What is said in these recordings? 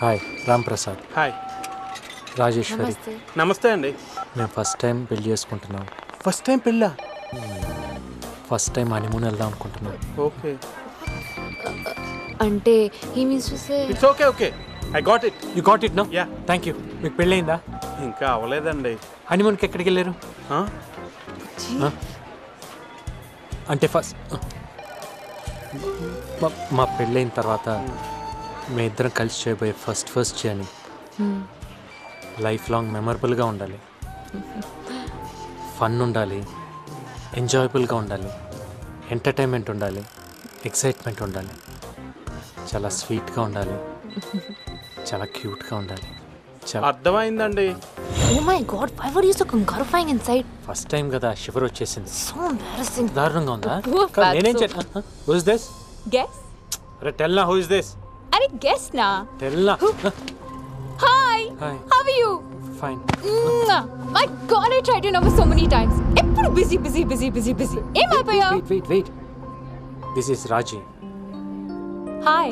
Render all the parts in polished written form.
Hi Ram Prasad. Hi Rajeshwari. నమస్తే అండి. మేము ఫస్ట్ టైం పెళ్లి చేసుకుంటున్నాం. ఫస్ట్ టైం పెళ్ళా? ఫస్ట్ టైం హనీమూన్ వెళ్దాం అనుకుంటున్నాం. ఓకే. అంటే he means to say it's okay okay I got it. You got it no? Yeah. Thank you. మీకు పెళ్ళయిందా? ఇంకా అవ్వలేదండి. హనీమూన్కి ఎక్కడికి వెళ్ళారు? అంటే ఫస్ట్ మా పెళ్ళైన తర్వాత మీ ఇద్దరం కలిసి చేయబోయే ఫస్ట్ జర్నీ లైఫ్ లాంగ్ మెమరబుల్గా ఉండాలి, ఫన్ ఉండాలి, ఎంజాయబుల్గా ఉండాలి, ఎంటర్టైన్మెంట్ ఉండాలి, ఎక్సైట్మెంట్ ఉండాలి, చాలా స్వీట్గా ఉండాలి, చాలా క్యూట్గా ఉండాలి. చాలా అర్థమైందండి. Oh my God why were you so కంగారుఫైయింగ్ ఇన్సైడ్? ఫస్ట్ టైం కదా షివర్ వచ్చేసింది. So embarrassing. దారుణంగా ఉందా? Poor నేనేం fatso. Who is this? Guess? అరే టెల్ నా who is this? Arey guess na. Tell నా. Hi. Hi. How are you? Fine. My God, I tried your number so many times. Eppudu busy. Em ayipaya? Wait. This is Raji. Hi,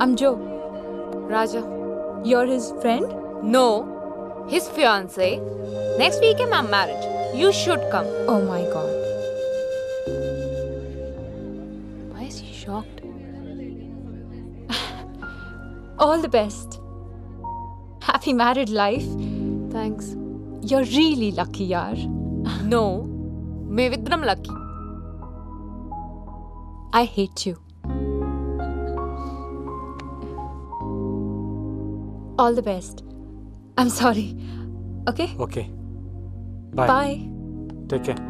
I'm Joe. Raja. You're his friend? No. His fiancé. Next week is my marriage. You should come. Oh my God. Why is he shocked? All the best. Happy married life. Thanks. You're really lucky, yaar. No. మేమిద్దరం lucky. I hate you. All the best. I'm sorry. Okay? Okay. Bye. Bye. Take care.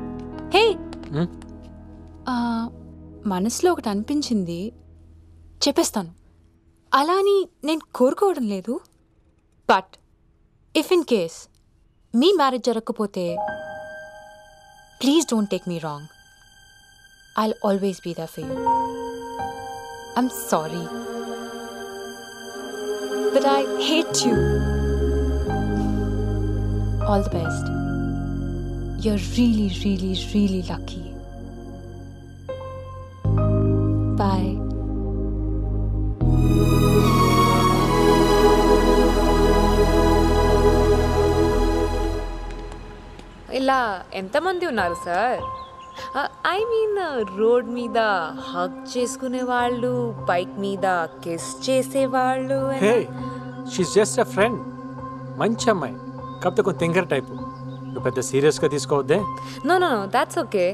Hey. Hmm? మనసులో ఒకటి అనిపించింది, చెప్పేస్తాను. అలా అని నేను కోరుకోవడం లేదు. బట్ ఇఫ్ ఇన్ కేస్ మీ మ్యారేజ్ జరగకపోతే please don't take me wrong. I'll always be there for you. I'm sorry but I hate you. All the best. You're really lucky. Bye. ఇలా ఎంతమంది ఉన్నారు సార్? ఐ మీన్ రోడ్ మీద hug చేసుకునే వాళ్ళు, bike మీద kiss చేసేవాళ్ళు. Hey, she's just a friend. మంచి అమ్మాయి, కాకపోతే కొంచెం తింగర్ టైపు. నువ్వు పెద్ద సీరియస్గా తీసుకోవద్దే. No that's okay.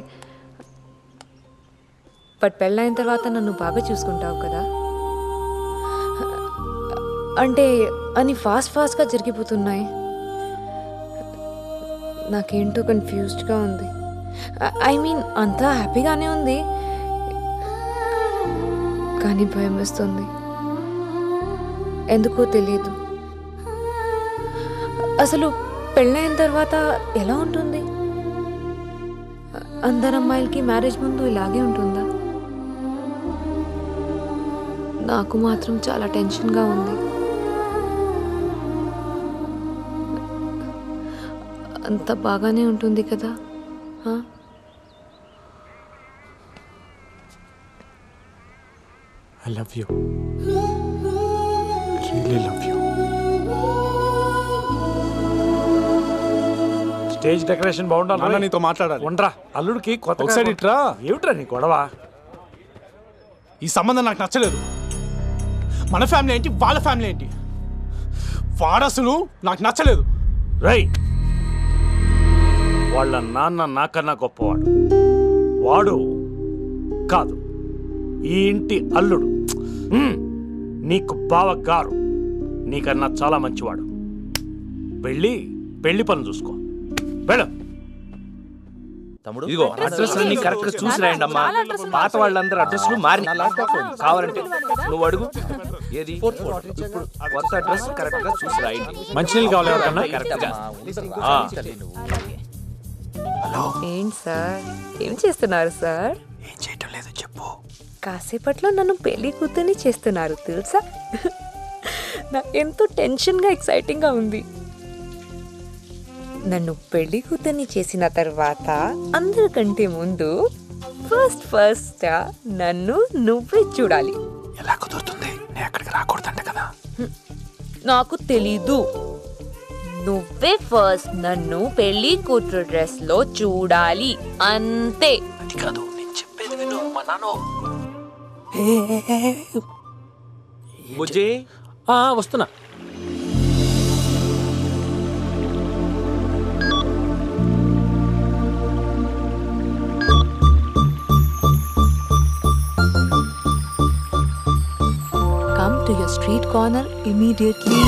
బట్ పెళ్ళైన తర్వాత నన్ను బాగా చూసుకుంటావు కదా? అంటే అన్ని ఫాస్ట్గా జరిగిపోతున్నాయి. నాకేంటో కన్ఫ్యూజ్డ్గా ఉంది. ఐ మీన్ అంతా హ్యాపీగానే ఉంది, కానీ భయం వేస్తుంది. ఎందుకో తెలియదు. అసలు పెళ్ళైన తర్వాత ఎలా ఉంటుంది? అందరు అమ్మాయిలకి మ్యారేజ్ ముందు ఇలాగే ఉంటుందా? నాకు మాత్రం చాలా టెన్షన్గా ఉంది. అంత బాగానే ఉంటుంది కదా? I love you. I really love you. Stage decoration బాగుండాలి. నాన్న నీతో మాట్లాడాలి. ఉండరా అల్లుడికి కొత్త ఒకసారి ఇట్రా. ఏమిట్రా నీ గొడవ? ఈ సంబంధం నాకు నచ్చలేదు. మన ఫ్యామిలీ ఏంటి, వాళ్ళ ఫ్యామిలీ ఏంటి? వాడసలు నాకు నచ్చలేదు. రై, వాళ్ళ నాన్న నాకన్నా గొప్పవాడు. వాడు కాదు, ఈ ఇంటి అల్లుడు. నీకు బావగారు నీకన్నా చాలా మంచివాడు. పెళ్లి పని చూసుకో. వెళ్ళు. తమ్ముడు ఇదిగో అడ్రస్ అన్ని కరెక్ట్ గా చూసి రాయండి అమ్మా. పాత వాళ్ళందరూ అడ్రస్లు మారి కావాలంటే నువ్వు అడుగు. ఏది ఇప్పుడు కొత్త అడ్రస్ కరెక్ట్ గా చూసి రాయండి. మంచినీళ్ళు కావాలి ఎవరికన్నా? కరెక్ట్ గా. ఏంటి సార్, ఏం చేస్తున్నారు సార్? ఏం చేయటం లేదు, చెప్పు. కాసేపట్లో నన్ను పెళ్లి కూతుర్ని చేస్తున్నారు తెలుసా? నాకు ఎంతో టెన్షన్గా ఎక్సైటింగ్గా ఉంది. నన్ను పెళ్లి కూతుర్ని చేసిన తర్వాత అందరికంటే ముందు ఫస్ట్ నన్ను నువ్వే చూడాలి. ఎలా కుదురుతుంది? నేను అక్కడికి రాకూడదంట కదా. నాకు తెలీదు. నువ్వే ఫస్ట్ నన్ను పెళ్లి కూతురు డ్రెస్ లో చూడాలి అంతే. అది కాదు, నేను చెప్పేది విను. మా నాన్న బుజ్జి వస్తున్నా. Come to your street corner immediately.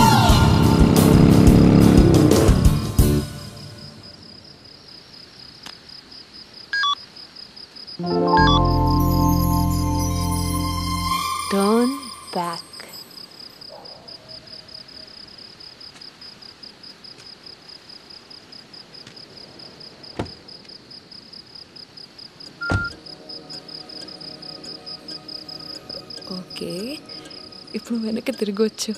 Turn back. Okay, ఇప్పుడు వెనక్కి తిరగొచ్చు.